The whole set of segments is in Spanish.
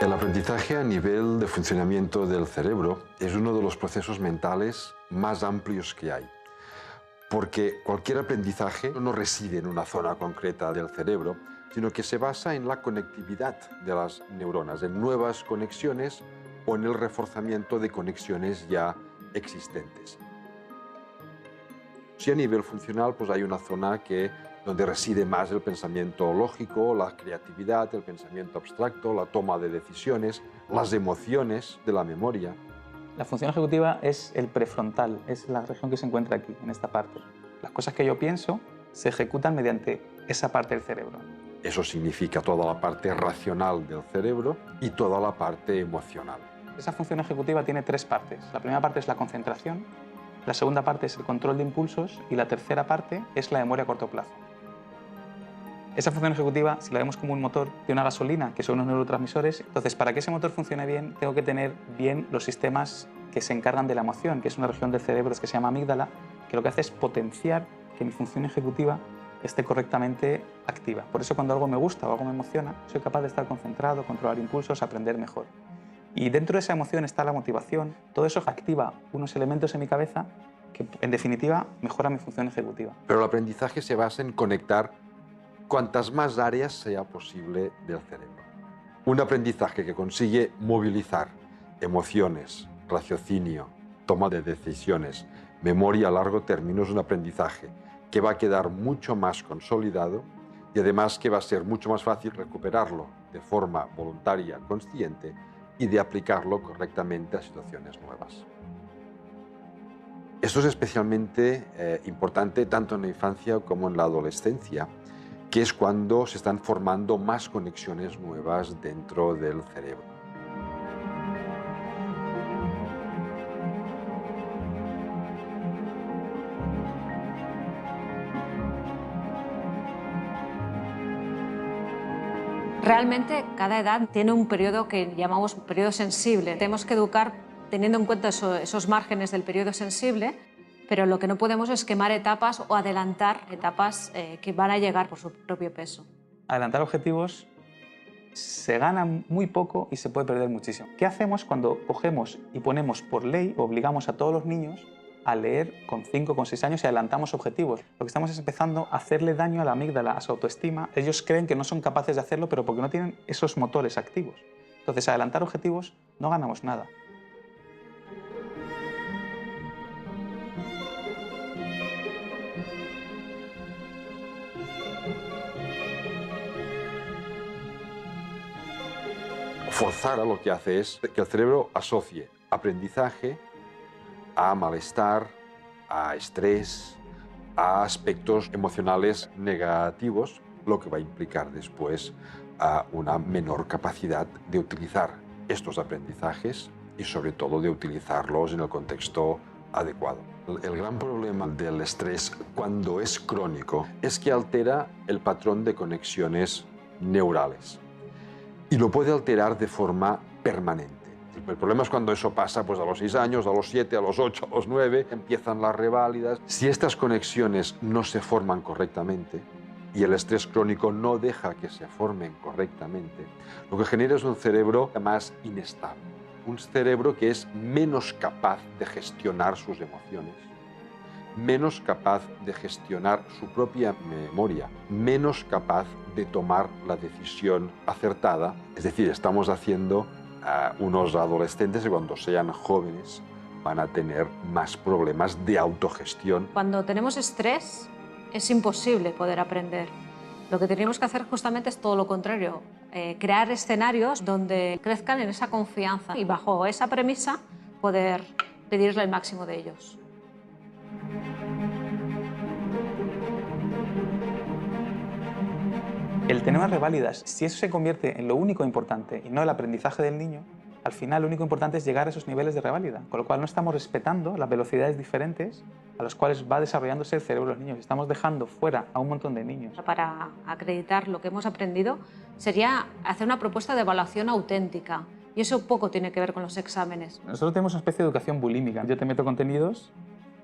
El aprendizaje a nivel de funcionamiento del cerebro es uno de los procesos mentales más amplios que hay, porque cualquier aprendizaje no reside en una zona concreta del cerebro, sino que se basa en la conectividad de las neuronas, en nuevas conexiones o en el reforzamiento de conexiones ya existentes. Si a nivel funcional pues hay una zona donde reside más el pensamiento lógico, la creatividad, el pensamiento abstracto, la toma de decisiones, las emociones de la memoria. La función ejecutiva es el prefrontal, es la región que se encuentra aquí, en esta parte. Las cosas que yo pienso se ejecutan mediante esa parte del cerebro. Eso significa toda la parte racional del cerebro y toda la parte emocional. Esa función ejecutiva tiene tres partes. La primera parte es la concentración, la segunda parte es el control de impulsos y la tercera parte es la memoria a corto plazo. Esa función ejecutiva, si la vemos como un motor de una gasolina, que son unos neurotransmisores, entonces para que ese motor funcione bien, tengo que tener bien los sistemas que se encargan de la emoción, que es una región del cerebro que se llama amígdala, que lo que hace es potenciar que mi función ejecutiva esté correctamente activa. Por eso cuando algo me gusta o algo me emociona, soy capaz de estar concentrado, controlar impulsos, aprender mejor. Y dentro de esa emoción está la motivación. Todo eso activa unos elementos en mi cabeza que, en definitiva, mejora mi función ejecutiva. Pero el aprendizaje se basa en conectar cuantas más áreas sea posible del cerebro. Un aprendizaje que consigue movilizar emociones, raciocinio, toma de decisiones, memoria a largo término es un aprendizaje que va a quedar mucho más consolidado y además que va a ser mucho más fácil recuperarlo de forma voluntaria, consciente y de aplicarlo correctamente a situaciones nuevas. Esto es especialmente importante tanto en la infancia como en la adolescencia, que es cuando se están formando más conexiones nuevas dentro del cerebro. Realmente cada edad tiene un periodo que llamamos periodo sensible. Tenemos que educar teniendo en cuenta esos márgenes del periodo sensible, pero lo que no podemos es quemar etapas o adelantar etapas que van a llegar por su propio peso. Adelantar objetivos se gana muy poco y se puede perder muchísimo. ¿Qué hacemos cuando cogemos y ponemos por ley, obligamos a todos los niños a leer con 5, con 6 años y adelantamos objetivos? Lo que estamos es empezando a hacerle daño a la amígdala, a su autoestima. Ellos creen que no son capaces de hacerlo, pero porque no tienen esos motores activos. Entonces, adelantar objetivos no ganamos nada. Forzar a lo que hace es que el cerebro asocie aprendizaje a malestar, a estrés, a aspectos emocionales negativos, lo que va a implicar después una menor capacidad de utilizar estos aprendizajes y sobre todo de utilizarlos en el contexto adecuado. El gran problema del estrés cuando es crónico es que altera el patrón de conexiones neurales y lo puede alterar de forma permanente. El problema es cuando eso pasa pues, a los 6 años, a los 7, a los 8, a los 9, empiezan las reválidas. Si estas conexiones no se forman correctamente y el estrés crónico no deja que se formen correctamente, lo que genera es un cerebro más inestable, un cerebro que es menos capaz de gestionar sus emociones, menos capaz de gestionar su propia memoria, menos capaz de tomar la decisión acertada. Es decir, estamos haciendo unos adolescentes que cuando sean jóvenes van a tener más problemas de autogestión. Cuando tenemos estrés es imposible poder aprender. Lo que tenemos que hacer justamente es todo lo contrario, crear escenarios donde crezcan en esa confianza y bajo esa premisa poder pedirle el máximo de ellos. El tener unas reválidas, si eso se convierte en lo único importante y no el aprendizaje del niño, al final lo único importante es llegar a esos niveles de reválida, con lo cual no estamos respetando las velocidades diferentes a las cuales va desarrollándose el cerebro de los niños. Estamos dejando fuera a un montón de niños. Para acreditar lo que hemos aprendido sería hacer una propuesta de evaluación auténtica y eso poco tiene que ver con los exámenes. Nosotros tenemos una especie de educación bulímica. Yo te meto contenidos,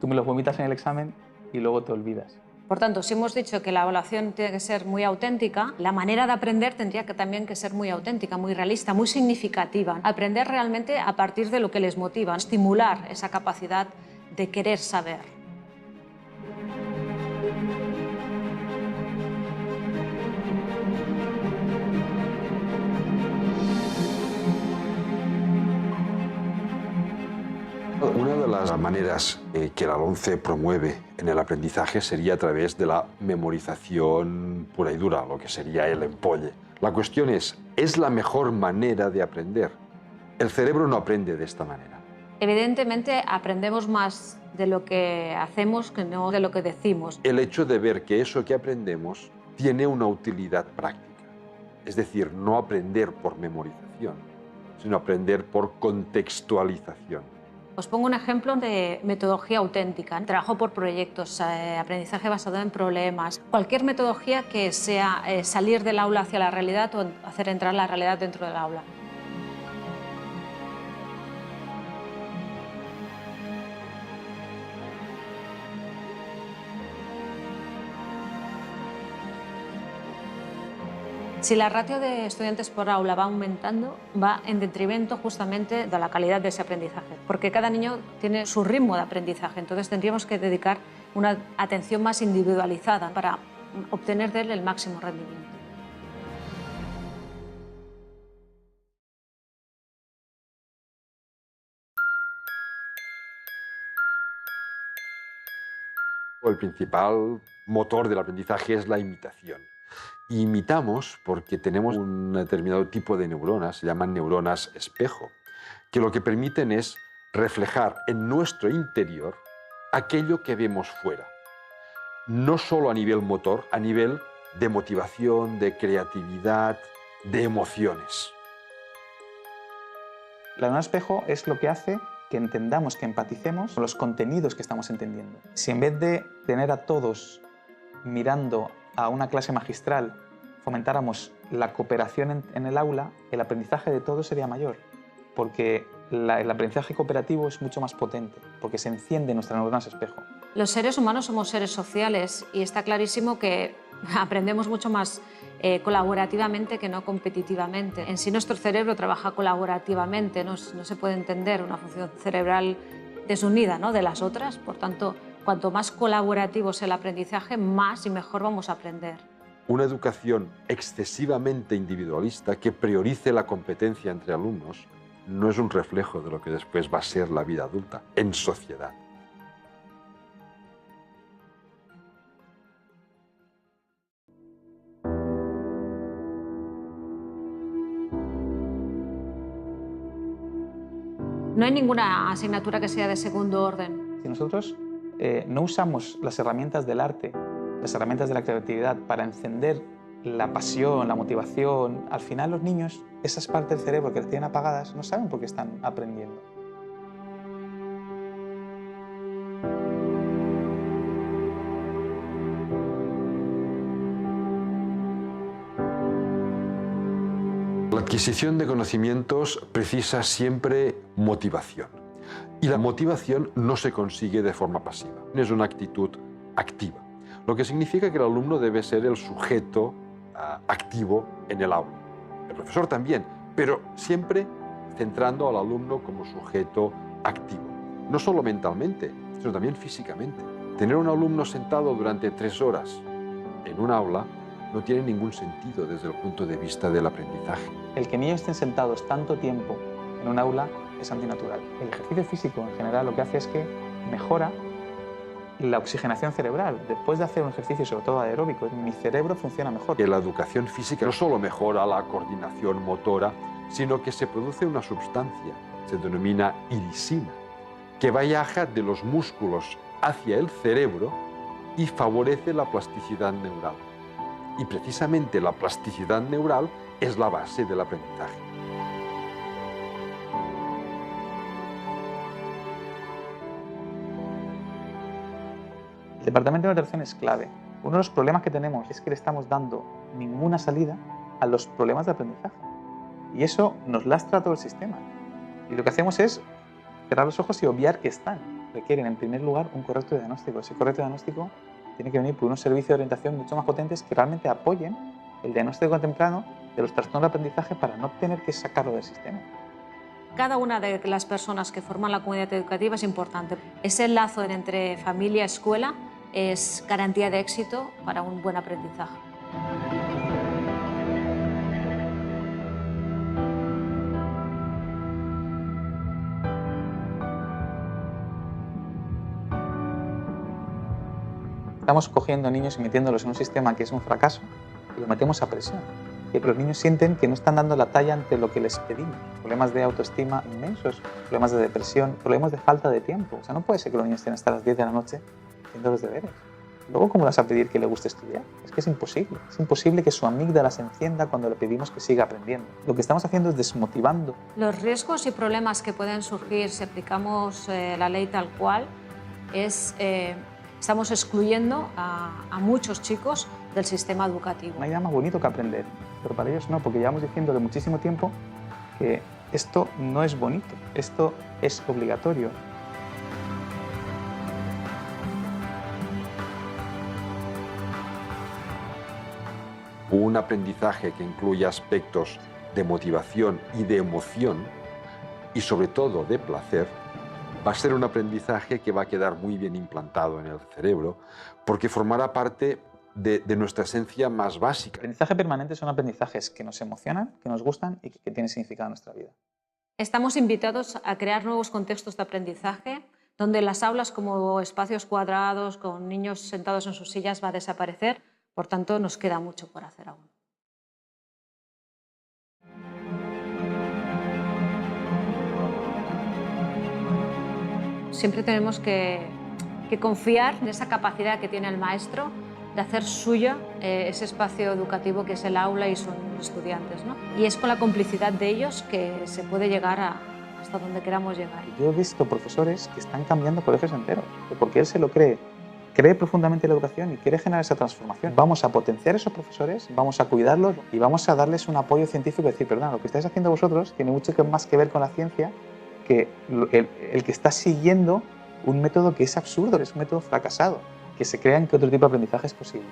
tú me los vomitas en el examen y luego te olvidas. Por tanto, si hemos dicho que la evaluación tiene que ser muy auténtica, la manera de aprender tendría que también que ser muy auténtica, muy realista, muy significativa. Aprender realmente a partir de lo que les motiva, estimular esa capacidad de querer saber. Una de las maneras que la LOMCE promueve en el aprendizaje sería a través de la memorización pura y dura, lo que sería el empolle. La cuestión ¿es la mejor manera de aprender? El cerebro no aprende de esta manera. Evidentemente aprendemos más de lo que hacemos que no de lo que decimos. El hecho de ver que eso que aprendemos tiene una utilidad práctica. Es decir, no aprender por memorización, sino aprender por contextualización. Os pongo un ejemplo de metodología auténtica, trabajo por proyectos, aprendizaje basado en problemas, cualquier metodología que sea salir del aula hacia la realidad o hacer entrar la realidad dentro del aula. Si la ratio de estudiantes por aula va aumentando, va en detrimento justamente de la calidad de ese aprendizaje, porque cada niño tiene su ritmo de aprendizaje, entonces tendríamos que dedicar una atención más individualizada para obtener de él el máximo rendimiento. El principal motor del aprendizaje es la imitación. Y imitamos porque tenemos un determinado tipo de neuronas, se llaman neuronas espejo, que lo que permiten es reflejar en nuestro interior aquello que vemos fuera. No solo a nivel motor, a nivel de motivación, de creatividad, de emociones. La neurona espejo es lo que hace que entendamos, que empaticemos con los contenidos que estamos entendiendo. Si en vez de tener a todos mirando a una clase magistral fomentáramos la cooperación en el aula, el aprendizaje de todos sería mayor, porque el aprendizaje cooperativo es mucho más potente, porque se enciende nuestras neuronas espejo. Los seres humanos somos seres sociales y está clarísimo que aprendemos mucho más colaborativamente que no competitivamente. En sí nuestro cerebro trabaja colaborativamente, no se puede entender una función cerebral desunida, ¿no?, de las otras, por tanto, cuanto más colaborativo es el aprendizaje, más y mejor vamos a aprender. Una educación excesivamente individualista que priorice la competencia entre alumnos no es un reflejo de lo que después va a ser la vida adulta en sociedad. No hay ninguna asignatura que sea de segundo orden. Si nosotros no usamos las herramientas del arte, las herramientas de la creatividad para encender la pasión, la motivación, al final los niños, esas partes del cerebro que las tienen apagadas, no saben por qué están aprendiendo. La adquisición de conocimientos precisa siempre motivación. Y la motivación no se consigue de forma pasiva, es una actitud activa. Lo que significa que el alumno debe ser el sujeto activo en el aula. El profesor también, pero siempre centrando al alumno como sujeto activo. No solo mentalmente, sino también físicamente. Tener un alumno sentado durante 3 horas en un aula no tiene ningún sentido desde el punto de vista del aprendizaje. El que niños estén sentados tanto tiempo en un aula es antinatural. El ejercicio físico en general lo que hace es que mejora la oxigenación cerebral. Después de hacer un ejercicio, sobre todo aeróbico, mi cerebro funciona mejor. Que la educación física no solo mejora la coordinación motora, sino que se produce una sustancia, se denomina irisina, que viaja de los músculos hacia el cerebro y favorece la plasticidad neural. Y precisamente la plasticidad neural es la base del aprendizaje. El departamento de orientación es clave. Uno de los problemas que tenemos es que le estamos dando ninguna salida a los problemas de aprendizaje. Y eso nos lastra todo el sistema. Y lo que hacemos es cerrar los ojos y obviar que están. Requieren, en primer lugar, un correcto diagnóstico. Ese correcto diagnóstico tiene que venir por unos servicios de orientación mucho más potentes que realmente apoyen el diagnóstico temprano de los trastornos de aprendizaje para no tener que sacarlo del sistema. Cada una de las personas que forman la comunidad educativa es importante. Ese lazo entre familia y escuela es garantía de éxito para un buen aprendizaje. Estamos cogiendo niños y metiéndolos en un sistema que es un fracaso y los metemos a presión. Pero los niños sienten que no están dando la talla ante lo que les pedimos. Problemas de autoestima inmensos, problemas de depresión, problemas de falta de tiempo. O sea, no puede ser que los niños estén hasta las 10 de la noche haciendo los deberes. Luego, ¿cómo le vas a pedir que le guste estudiar? Es que es imposible. Es imposible que su amígdala se encienda cuando le pedimos que siga aprendiendo. Lo que estamos haciendo es desmotivando. Los riesgos y problemas que pueden surgir si aplicamos la ley tal cual es... estamos excluyendo a muchos chicos del sistema educativo. No hay nada más bonito que aprender, pero para ellos no, porque llevamos diciéndole muchísimo tiempo que esto no es bonito, esto es obligatorio. Un aprendizaje que incluya aspectos de motivación y de emoción, y sobre todo de placer, va a ser un aprendizaje que va a quedar muy bien implantado en el cerebro, porque formará parte de nuestra esencia más básica. El aprendizaje permanente son aprendizajes que nos emocionan, que nos gustan y que tienen significado en nuestra vida. Estamos invitados a crear nuevos contextos de aprendizaje, donde las aulas como espacios cuadrados, con niños sentados en sus sillas, va a desaparecer. Por tanto, nos queda mucho por hacer aún. Siempre tenemos que confiar en esa capacidad que tiene el maestro de hacer suya ese espacio educativo que es el aula y son los estudiantes, ¿no? Y es con la complicidad de ellos que se puede llegar hasta donde queramos llegar. Yo he visto profesores que están cambiando colegios enteros, porque él se lo cree profundamente en la educación y quiere generar esa transformación. Vamos a potenciar a esos profesores, vamos a cuidarlos y vamos a darles un apoyo científico y decir, perdón, lo que estáis haciendo vosotros tiene mucho más que ver con la ciencia que el que está siguiendo un método que es absurdo, que es un método fracasado, que se crean que otro tipo de aprendizaje es posible.